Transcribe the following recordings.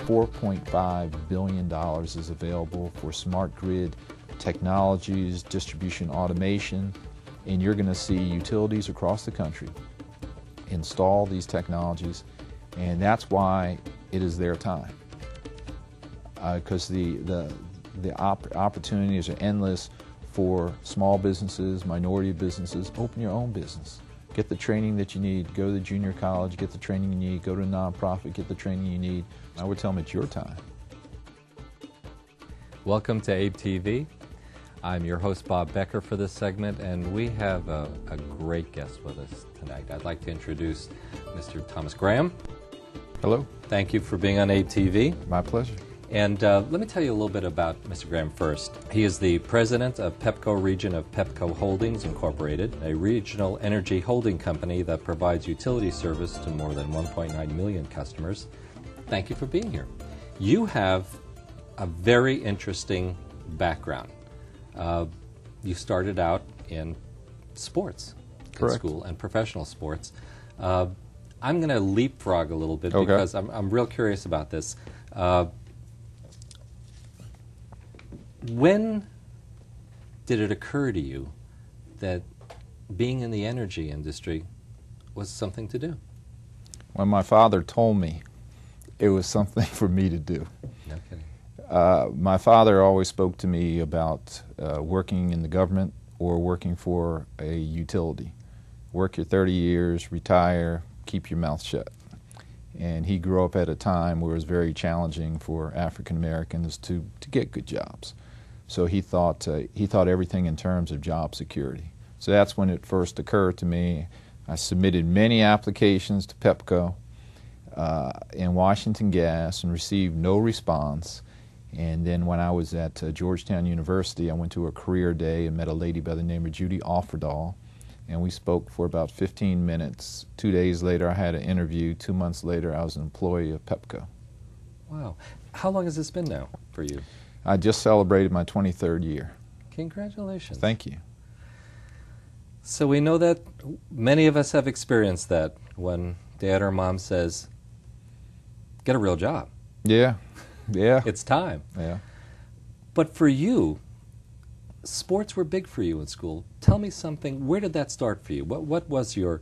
$4.5 billion is available for smart grid technologies, distribution automation, and you're going to see utilities across the country install these technologies, and that's why it is their time. Because the opportunities are endless for small businesses, minority businesses. Open your own business. Get the training that you need. Go to the junior college, get the training you need. Go to a nonprofit, get the training you need. I would tell them it's your time. Welcome to AABE TV. I'm your host, Bob Becker, for this segment, and we have a great guest with us tonight. I'd like to introduce Mr. Thomas Graham. Hello. Thank you for being on AABE TV. My pleasure. And let me tell you a little bit about Mr. Graham first. He is the president of PEPCO region of PEPCO Holdings Incorporated, a regional energy holding company that provides utility service to more than 1.9 million customers. Thank you for being here. You have a very interesting background. You started out in sports, Correct. in school, and professional sports. I'm going to leapfrog a little bit Okay. because I'm real curious about this. When did it occur to you that being in the energy industry was something to do? When my father told me it was something for me to do. No kidding. My father always spoke to me about working in the government or working for a utility. Work your 30 years, retire, keep your mouth shut. And he grew up at a time where it was very challenging for African Americans to get good jobs. So he thought everything in terms of job security. So that's when it first occurred to me. I submitted many applications to PEPCO and Washington Gas and received no response. And then when I was at Georgetown University, I went to a career day and met a lady by the name of Judy Offerdahl, and we spoke for about 15 minutes. 2 days later, I had an interview. 2 months later, I was an employee of PEPCO. Wow. How long has this been now for you? I just celebrated my 23rd year. Congratulations. Thank you. So we know that many of us have experienced that when dad or mom says, get a real job. Yeah, yeah. It's time. Yeah. But for you, sports were big for you in school. Tell me something. Where did that start for you? What was your,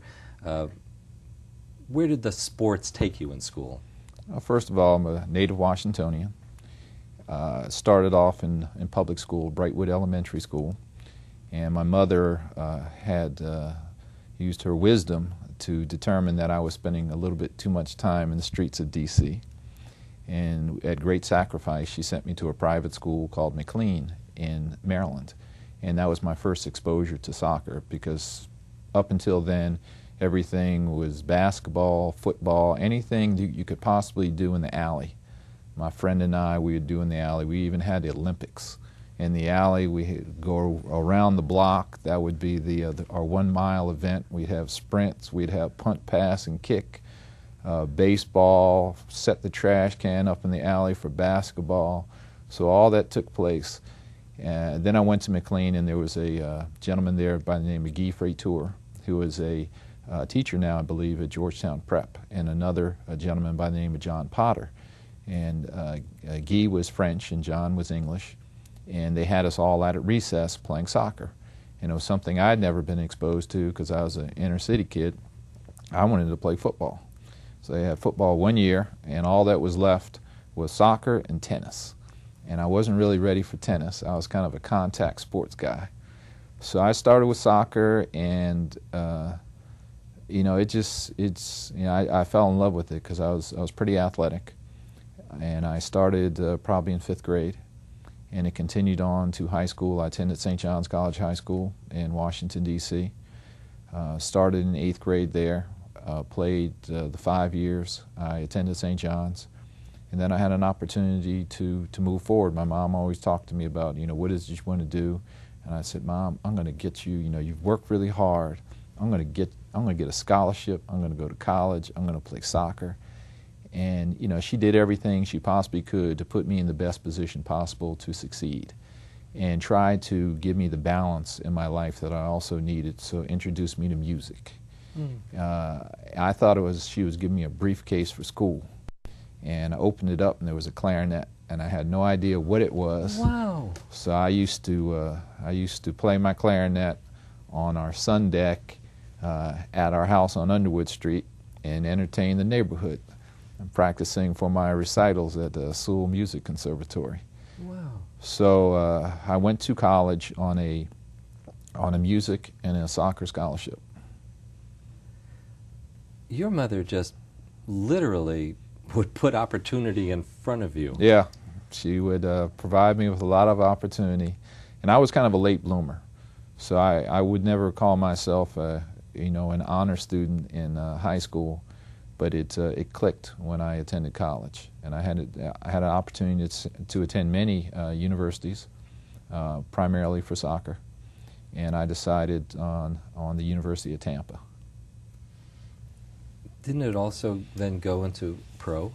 where did the sports take you in school? Well, first of all, I'm a native Washingtonian. Started off in public school, Brightwood Elementary School, and my mother had used her wisdom to determine that I was spending a little bit too much time in the streets of D.C. And at great sacrifice, she sent me to a private school called McLean in Maryland. And that was my first exposure to soccer, because up until then, everything was basketball, football, anything you could possibly do in the alley. My friend and I, we would do in the alley. We even had the Olympics. In the alley, we'd go around the block. That would be our 1 mile event. We'd have sprints. We'd have punt, pass, and kick. Baseball, set the trash can up in the alley for basketball. So all that took place. Then I went to McLean, and there was a gentleman there by the name of Guy Freiteur, who is a teacher now, I believe, at Georgetown Prep, and another gentleman by the name of John Potter. And Guy was French and John was English, and they had us all out at recess playing soccer. And it was something I'd never been exposed to because I was an inner city kid. I wanted to play football. So they had football 1 year, and all that was left was soccer and tennis. And I wasn't really ready for tennis. I was kind of a contact sports guy. So I started with soccer, and you know, I fell in love with it because I was pretty athletic. And I started probably in 5th grade, and it continued on to high school. I attended St. John's College High School in Washington, D.C. Started in 8th grade there, played the 5 years. I attended St. John's, and then I had an opportunity to move forward. My mom always talked to me about, you know, what is it you want to do? And I said, Mom, I'm going to get you, you know, you've worked really hard. I'm going to get a scholarship. I'm going to go to college. I'm going to play soccer. And, you know, she did everything she possibly could to put me in the best position possible to succeed, and tried to give me the balance in my life that I also needed, so introduced me to music. I thought she was giving me a briefcase for school. and I opened it up and there was a clarinet, and I had no idea what it was. Wow. So I used to play my clarinet on our sun deck at our house on Underwood Street and entertain the neighborhood. I'm practicing for my recitals at the Sewell Music Conservatory. Wow. So I went to college on a music and a soccer scholarship. Your mother just literally would put opportunity in front of you. Yeah, she would provide me with a lot of opportunity, and I was kind of a late bloomer, so I would never call myself an honor student in high school, but it clicked when I attended college, and I had an opportunity to attend many universities, primarily for soccer, and I decided on the University of Tampa. Didn't it also then go into pro?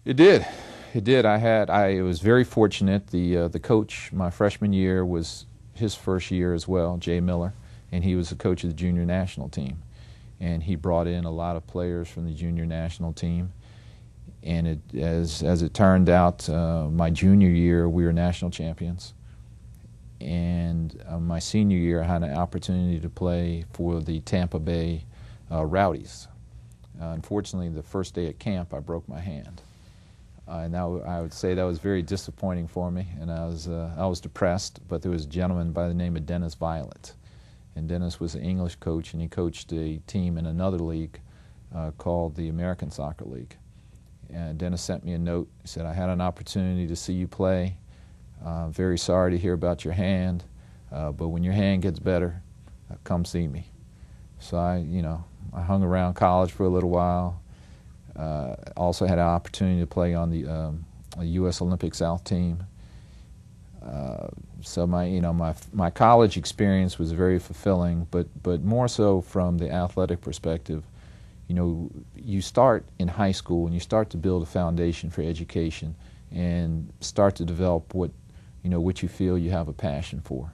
It did. It did. I was very fortunate. The coach my freshman year was his first year as well, Jay Miller, and he was the coach of the junior national team. And he brought in a lot of players from the junior national team. And as it turned out, my junior year we were national champions. And my senior year I had an opportunity to play for the Tampa Bay Rowdies. Unfortunately, the first day at camp, I broke my hand, and I would say that was very disappointing for me. And I was depressed. But there was a gentleman by the name of Dennis Violet, and Dennis was an English coach, and he coached a team in another league called the American Soccer League. And Dennis sent me a note. He said, "I had an opportunity to see you play. Very sorry to hear about your hand, but when your hand gets better, come see me." So I hung around college for a little while. Also had an opportunity to play on the U.S. Olympic South team. So my college experience was very fulfilling, but more so from the athletic perspective. You start in high school and you start to build a foundation for education and start to develop what you feel you have a passion for,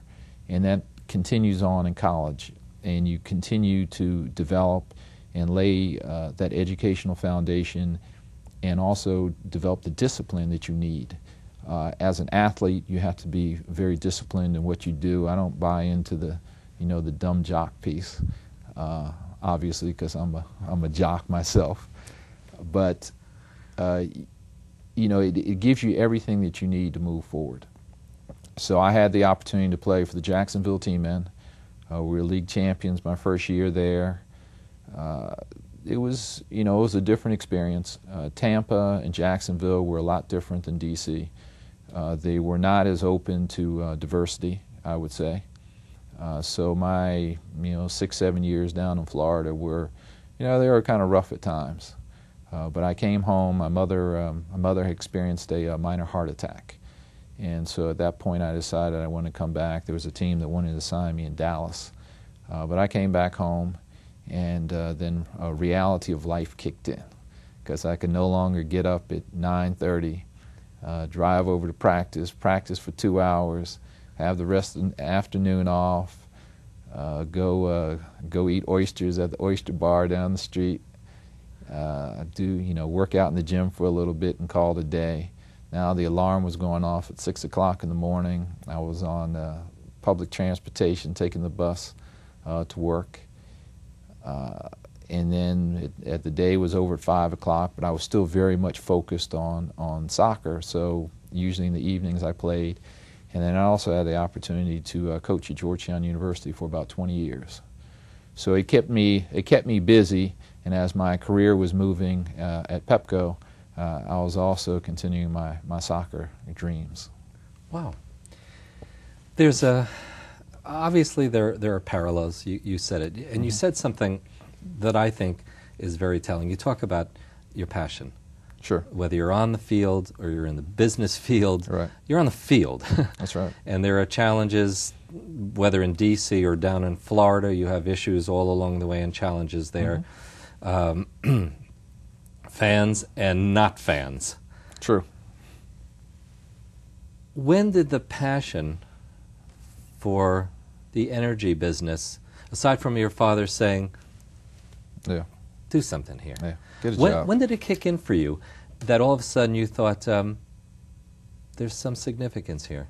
and that continues on in college. And you continue to develop and lay that educational foundation, and also develop the discipline that you need. As an athlete, you have to be very disciplined in what you do. I don't buy into the dumb jock piece, obviously, because I'm a jock myself. But it gives you everything that you need to move forward. So I had the opportunity to play for the Jacksonville T-Men. We were league champions my first year there. It was a different experience. Tampa and Jacksonville were a lot different than D.C. They were not as open to diversity, I would say. So my 6-7 years down in Florida were, they were kind of rough at times. But I came home. My mother had experienced a minor heart attack. And so at that point I decided I wanted to come back. There was a team that wanted to sign me in Dallas. But I came back home, and then a reality of life kicked in, because I could no longer get up at 9:30, drive over to practice for 2 hours, have the rest of the afternoon off, go eat oysters at the oyster bar down the street, work out in the gym for a little bit and call it a day. Now the alarm was going off at 6 o'clock in the morning. I was on public transportation, taking the bus to work. And then the day was over at 5 o'clock, but I was still very much focused on soccer. So usually in the evenings I played. And then I also had the opportunity to coach at Georgetown University for about 20 years. So it kept me busy, and as my career was moving at PEPCO, I was also continuing my soccer dreams. Wow. There's obviously there are parallels. You said it, and you said something that I think is very telling. You talk about your passion. Sure. Whether you're on the field or you're in the business field, right. You're on the field. That's right. And there are challenges, whether in D.C. or down in Florida. You have issues all along the way and challenges there. Fans and not fans. True. When did the passion for the energy business, aside from your father saying, "Yeah, do something here," yeah, get a job. When did it kick in for you? that all of a sudden you thought, there's some significance here?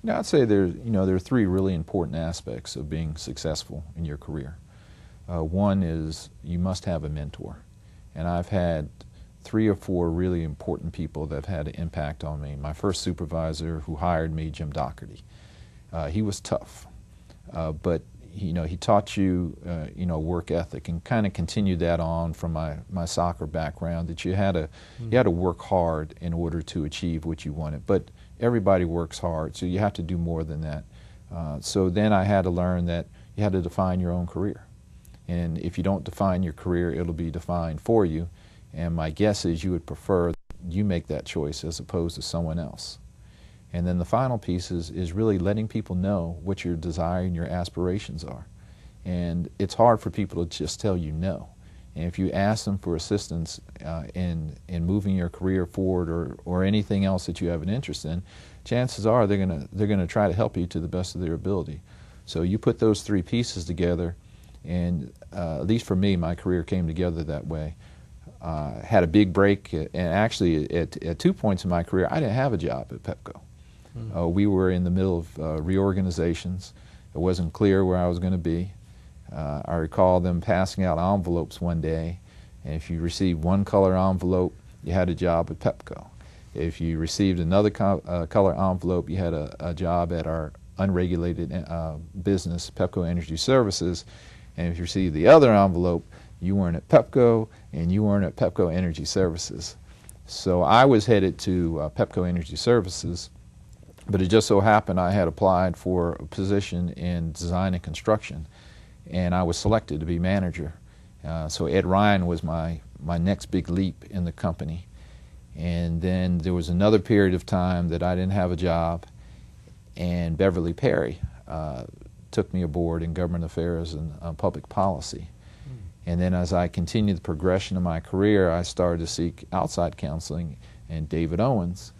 Now, I'd say there are three really important aspects of being successful in your career. One is you must have a mentor. And I've had 3 or 4 really important people that have had an impact on me. My first supervisor who hired me, Jim Doherty, he was tough, but he taught you work ethic, and kind of continued that on from my soccer background, that you had to work hard in order to achieve what you wanted. But everybody works hard, so you have to do more than that. So then I had to learn that you had to define your own career. And if you don't define your career, it'll be defined for you. And my guess is you would prefer you make that choice as opposed to someone else. And then the final piece is really letting people know what your desire and your aspirations are. And it's hard for people to just tell you no. And if you ask them for assistance in moving your career forward, or anything else that you have an interest in, chances are they're gonna try to help you to the best of their ability. So you put those 3 pieces together, and at least for me, my career came together that way. Had a big break, and actually at 2 points in my career, I didn't have a job at PEPCO. We were in the middle of reorganizations. It wasn't clear where I was going to be. I recall them passing out envelopes one day, and if you received one color envelope, you had a job at PEPCO. If you received another color envelope, you had a job at our unregulated business, PEPCO Energy Services. And if you received the other envelope, you weren't at PEPCO, and you weren't at PEPCO Energy Services. So I was headed to PEPCO Energy Services, but it just so happened I had applied for a position in design and construction, and I was selected to be manager. So Ed Ryan was my next big leap in the company. And then there was another period of time that I didn't have a job, and Beverly Perry took me aboard in government affairs and public policy. And then as I continued the progression of my career, I started to seek outside counseling, and David Owens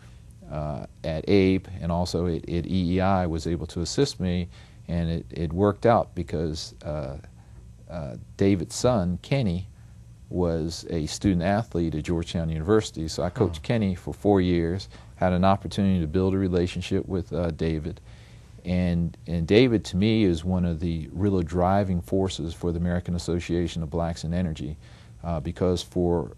at AABE and also at EEI was able to assist me, and it worked out because David's son, Kenny, was a student athlete at Georgetown University. So I coached Kenny for 4 years, had an opportunity to build a relationship with David. And David, to me, is one of the real driving forces for the American Association of Blacks in Energy, because for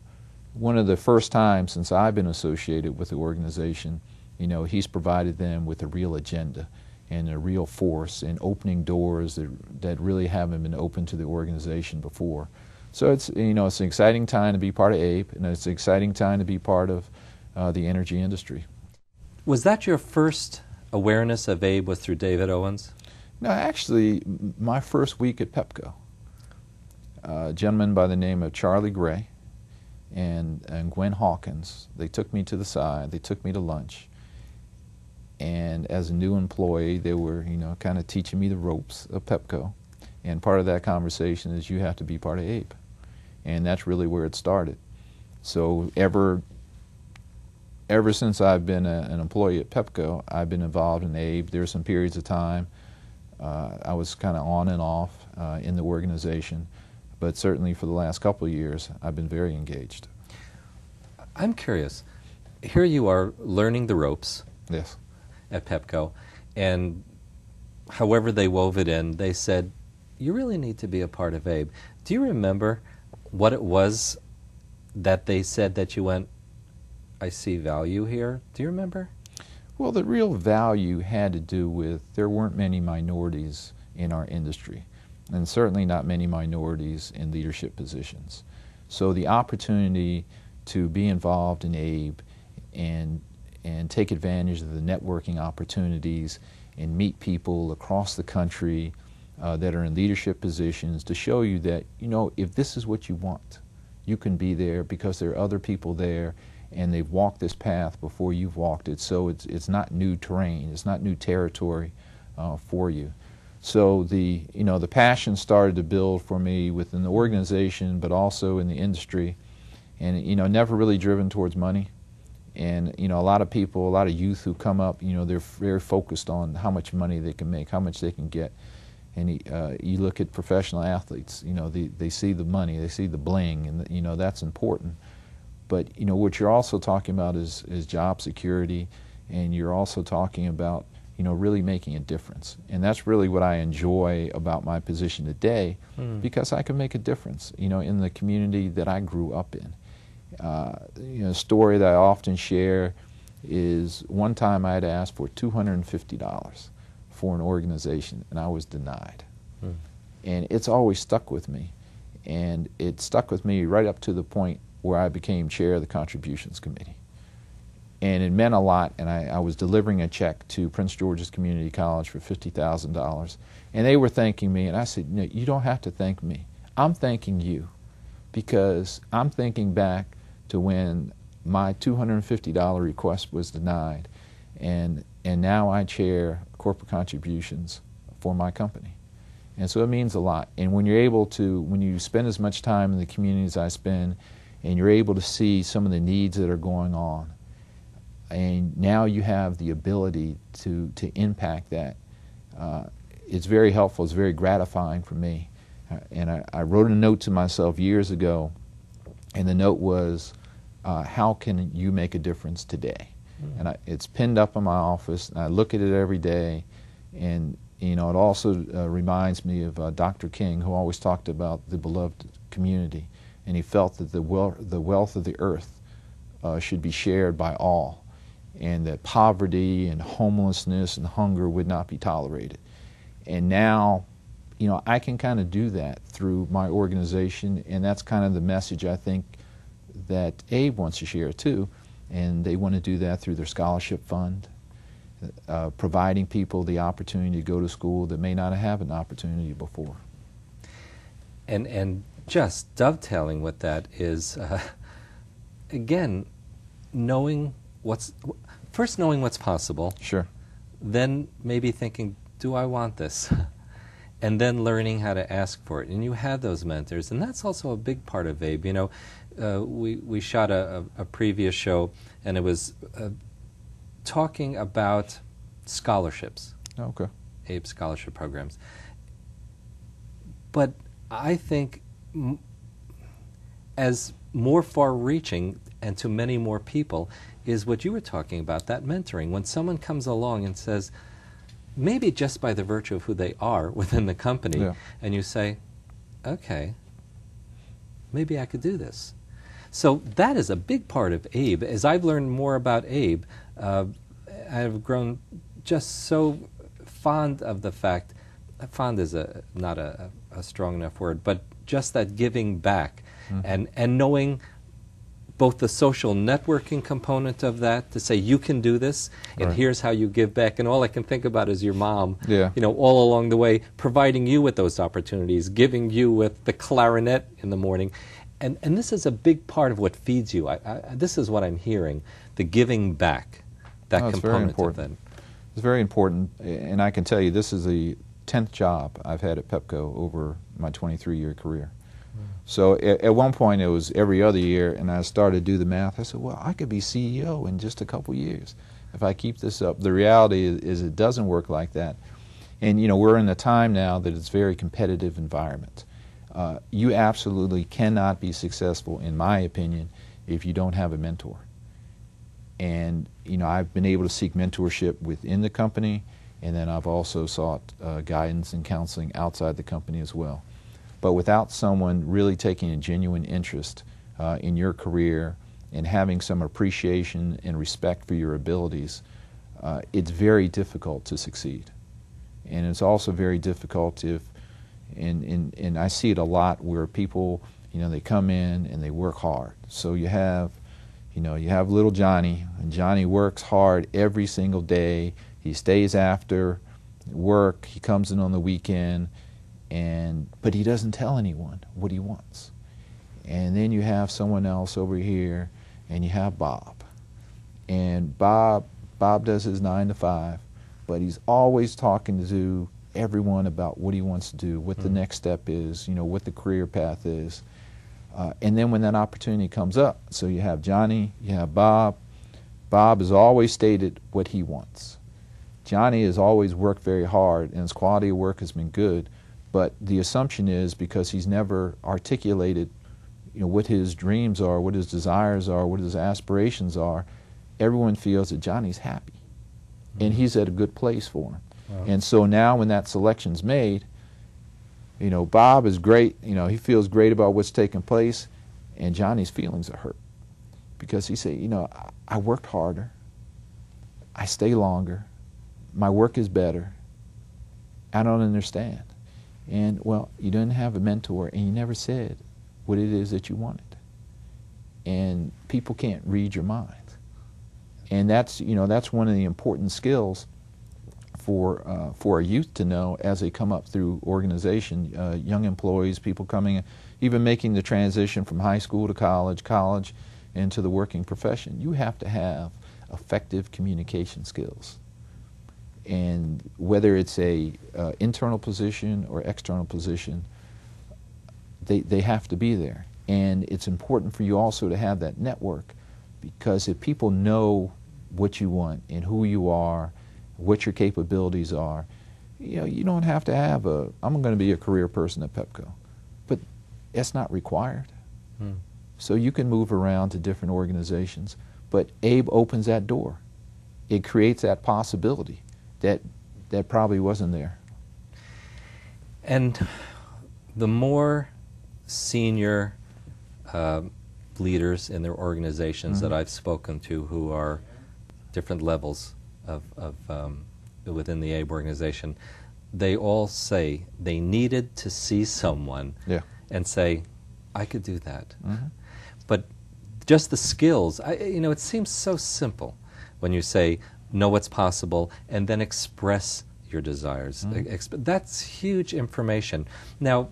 one of the first times since I've been associated with the organization, he's provided them with a real agenda and a real force in opening doors that really haven't been open to the organization before. So it's an exciting time to be part of AABE, and it's an exciting time to be part of the energy industry. Was that your first awareness of AABE was through David Owens? No, actually, my first week at PEPCO, a gentleman by the name of Charlie Gray and Gwen Hawkins, they took me to the side, they took me to lunch, and as a new employee, they were, kind of teaching me the ropes of PEPCO, and part of that conversation is you have to be part of AABE, and that's really where it started. So ever since I've been an employee at PEPCO, I've been involved in AABE. There were some periods of time I was kind of on and off in the organization, but certainly for the last couple of years, I've been very engaged. I'm curious. Here you are learning the ropes. Yes. At PEPCO, and however they wove it in, they said, you really need to be a part of AABE. Do you remember what it was that they said that you went, I see value here? Do you remember? Well, the real value had to do with there weren't many minorities in our industry, and certainly not many minorities in leadership positions. So the opportunity to be involved in AABE and take advantage of the networking opportunities and meet people across the country that are in leadership positions to show you that, if this is what you want, you can be there because there are other people there and they've walked this path before you've walked it. So it's not new terrain, it's not new territory for you. So the passion started to build for me within the organization, but also in the industry, and never really driven towards money. And a lot of people, a lot of youth who come up, they're very focused on how much money they can make, how much they can get. And you look at professional athletes, they see the money, they see the bling, and that's important. But what you're also talking about is job security, and you're also talking about really making a difference. And that's really what I enjoy about my position today, because I can make a difference in the community that I grew up in. A story that I often share is one time I had asked for $250 for an organization, and I was denied. And it's always stuck with me. And it stuck with me right up to the point where I became chair of the Contributions Committee. And it meant a lot, and I was delivering a check to Prince George's Community College for $50,000. And they were thanking me, and I said, no, you don't have to thank me. I'm thanking you, because I'm thinking back to when my $250 request was denied, and now I chair corporate contributions for my company. And so it means a lot. And when you're able to, when you spend as much time in the communities I spend, and you're able to see some of the needs that are going on, and now you have the ability to impact that, it's very helpful, it's very gratifying for me. And I wrote a note to myself years ago, and the note was, how can you make a difference today? And it's pinned up in my office, and I look at it every day, and it also reminds me of Dr. King, who always talked about the beloved community, and he felt that the wealth of the earth should be shared by all, and that poverty and homelessness and hunger would not be tolerated. And now, I can kind of do that through my organization, and that's kind of the message I think that AABE wants to share too, and they want to do that through their scholarship fund, providing people the opportunity to go to school that may not have an opportunity before. And just dovetailing with that is, again, knowing what's possible. Sure. Then maybe thinking, do I want this? And then learning how to ask for it. And you had those mentors, and that's also a big part of AABE. We shot a previous show, and it was talking about scholarships. Okay. AABE scholarship programs. But I think as more far-reaching and to many more people is what you were talking about, that mentoring. When someone comes along and says, maybe just by the virtue of who they are within the company, and you say, okay, maybe I could do this. So that is a big part of AABE. As I've learned more about AABE, I've grown just so fond of the fact, fond is not a strong enough word, but just that giving back, and knowing both the social networking component of that, to say you can do this, and here's how you give back. And all I can think about is your mom, all along the way, providing you with those opportunities, giving you with the clarinet in the morning. And this is a big part of what feeds you. This is what I'm hearing, the giving back, that component of that. It's very important, and I can tell you this is the 10th job I've had at PEPCO over my 23-year career. So at one point it was every other year, and I started to do the math. I said, well, I could be CEO in just a couple years if I keep this up. The reality is it doesn't work like that. And we're in a time now that it's a very competitive environment. You absolutely cannot be successful, in my opinion, if you don't have a mentor. And I've been able to seek mentorship within the company, and then I've also sought guidance and counseling outside the company as well. But without someone really taking a genuine interest in your career and having some appreciation and respect for your abilities, it's very difficult to succeed. And it's also very difficult if, and I see it a lot where people, they come in and they work hard. So you have little Johnny, and Johnny works hard every single day. He stays after work, he comes in on the weekend, but he doesn't tell anyone what he wants. And then you have someone else over here, and you have Bob. And Bob does his 9 to 5, but he's always talking to everyone about what he wants to do, what the next step is, what the career path is. And then when that opportunity comes up, so you have Johnny, you have Bob. Bob has always stated what he wants. Johnny has always worked very hard, and his quality of work has been good, but the assumption is because he's never articulated, what his dreams are, what his desires are, what his aspirations are, everyone feels that Johnny's happy. And he's at a good place for him. Wow. And so now when that selection's made, Bob is great, he feels great about what's taking place, and Johnny's feelings are hurt. Because he said, I worked harder, I stay longer, my work is better, I don't understand. And, well, you didn't have a mentor, and you never said what it is that you wanted. And people can't read your mind. And that's one of the important skills for our youth to know as they come up through organization, young employees, people coming, even making the transition from high school to college, into the working profession. You have to have effective communication skills. And whether it's a internal position or external position, they have to be there. And it's important for you also to have that network, because if people know what you want and who you are, what your capabilities are, you don't have to have I'm going to be a career person at PEPCO. But that's not required. So you can move around to different organizations, but AABE opens that door. It creates that possibility that probably wasn't there. And the more senior leaders in their organizations that I've spoken to, who are different levels of within the AABE organization, they all say they needed to see someone and say, I could do that. But just the skills, it seems so simple when you say, know what's possible, and then express your desires. That's huge information. Now,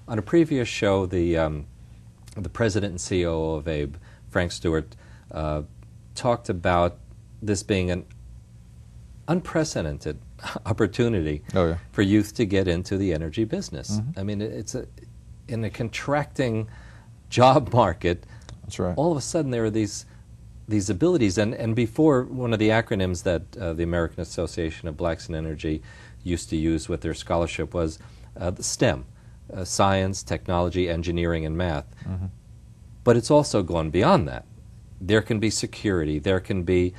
on a previous show, the president and COO of AABE, Frank Stewart, talked about this being an unprecedented opportunity for youth to get into the energy business. I mean, it's in a contracting job market. That's right. All of a sudden, there are these abilities, and before, one of the acronyms that the American Association of Blacks in Energy used to use with their scholarship was the STEM, science, technology, engineering, and math. But it's also gone beyond that. There can be security, there can be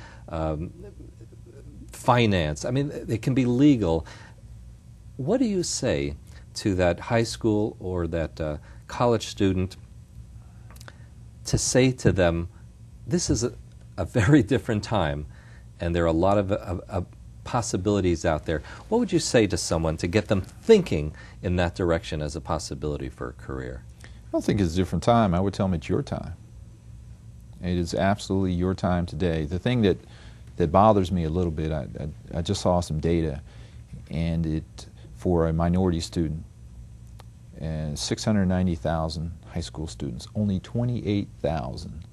finance, I mean, it can be legal. What do you say to that high school or that college student to say to them, this is a very different time, and there are a lot of possibilities out there? What would you say to someone to get them thinking in that direction as a possibility for a career? I don't think it's a different time. I would tell them it's your time. It is absolutely your time today. The thing that bothers me a little bit, I just saw some data, and for a minority student, 690,000 high school students, only 28,000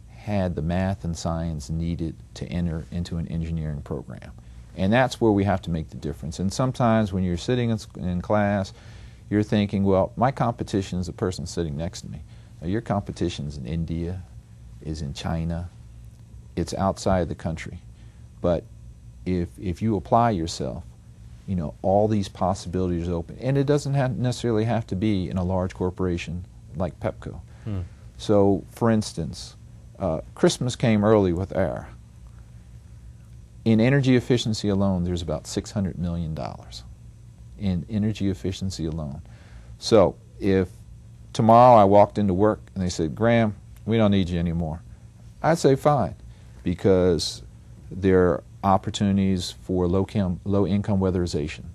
had the math and science needed to enter into an engineering program. And that's where we have to make the difference. And sometimes when you're sitting in class, you're thinking, well, my competition is the person sitting next to me. Now, your competition is in India, is in China, it's outside the country. But if you apply yourself, all these possibilities are open. And it doesn't necessarily have to be in a large corporation like PEPCO. So, for instance, Christmas came early with air. In energy efficiency alone, there's about $600 million in energy efficiency alone. So if tomorrow I walked into work and they said, Graham, we don't need you anymore, I'd say fine, because there are opportunities for low-income weatherization.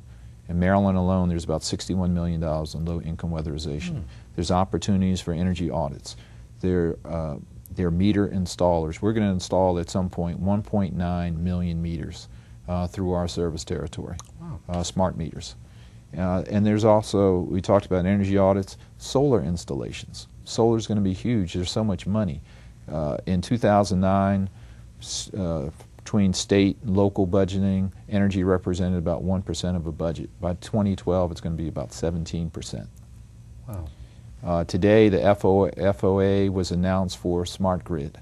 In Maryland alone, there's about $61 million in low-income weatherization. There's opportunities for energy audits. There are meter installers. We're going to install at some point 1.9 million meters through our service territory, smart meters. And there's also, we talked about energy audits, solar installations. Solar is going to be huge. There's so much money. In 2009, between state and local budgeting, energy represented about 1% of a budget. By 2012, it's going to be about 17%. Wow. Today, the FOA was announced for Smart Grid.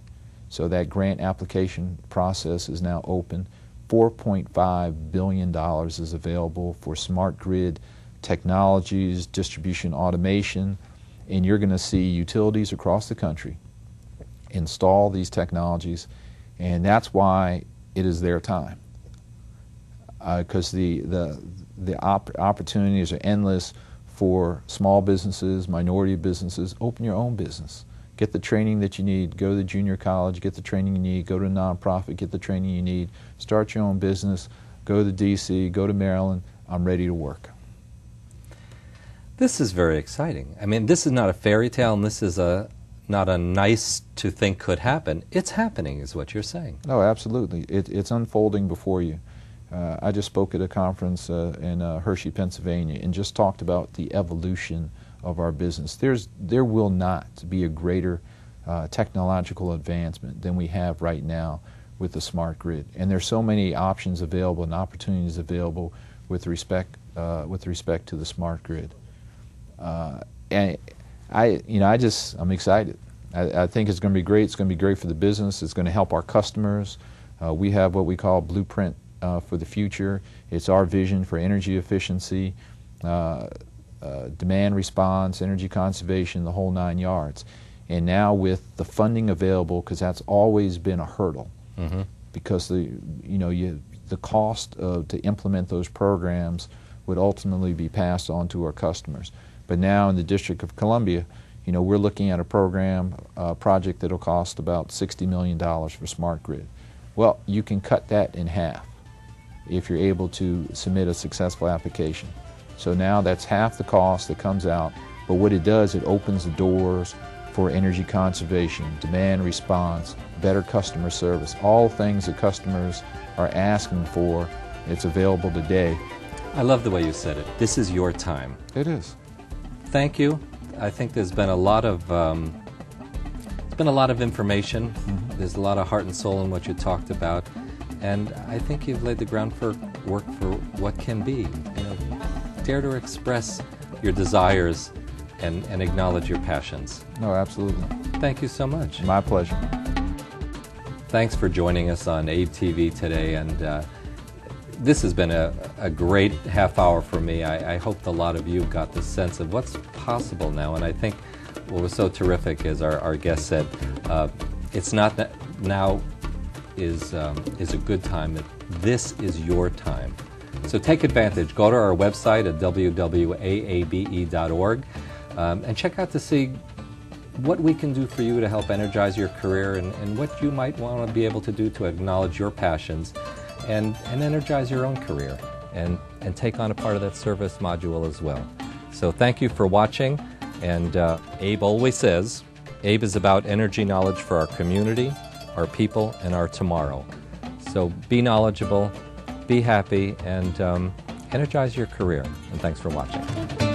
So that grant application process is now open. $4.5 billion is available for smart grid technologies, distribution automation, and you're going to see utilities across the country install these technologies, and that's why it is their time. Because the opportunities are endless for small businesses, minority businesses. Open your own business. Get the training that you need. Go to the junior college, get the training you need. Go to a nonprofit, get the training you need. Start your own business. Go to D.C., go to Maryland. I'm ready to work. This is very exciting. I mean, this is not a fairy tale, and this is not a nice to think could happen. It's happening, is what you're saying. No, absolutely. It's unfolding before you. I just spoke at a conference in Hershey, Pennsylvania, and just talked about the evolution of our business. There will not be a greater technological advancement than we have right now with the smart grid. And there's so many options available and opportunities available with respect to the smart grid. And I'm excited. I think it's going to be great. It's going to be great for the business. It's going to help our customers. We have what we call Blueprint for the future. It's our vision for energy efficiency, demand response, energy conservation, the whole 9 yards. And now with the funding available, because that's always been a hurdle, because the cost to implement those programs would ultimately be passed on to our customers. But now in the District of Columbia, we're looking at a project that'll cost about $60 million for smart grid. Well, you can cut that in half if you're able to submit a successful application. So now that's half the cost that comes out, but what it does, it opens the doors for energy conservation, demand response, better customer service, all things that customers are asking for. It's available today. I love the way you said it. This is your time. It is. Thank you. I think there's been a lot of information. There's a lot of heart and soul in what you talked about, and I think you've laid the groundwork for what can be. Dare to express your desires and acknowledge your passions. No, absolutely. Thank you so much. My pleasure. Thanks for joining us on AABE TV today, and this has been a great half hour for me. I hope a lot of you got the sense of what's possible now, and I think what was so terrific, as our guest said, it's not that now is a good time. This is your time. So take advantage. Go to our website at www.aabe.org and check out to see what we can do for you to help energize your career, and what you might want to be able to do to acknowledge your passions and energize your own career and take on a part of that service module as well. So thank you for watching, and AABE always says, AABE is about energy knowledge for our community, our people, and our tomorrow. So be knowledgeable, be happy, and energize your career. And thanks for watching.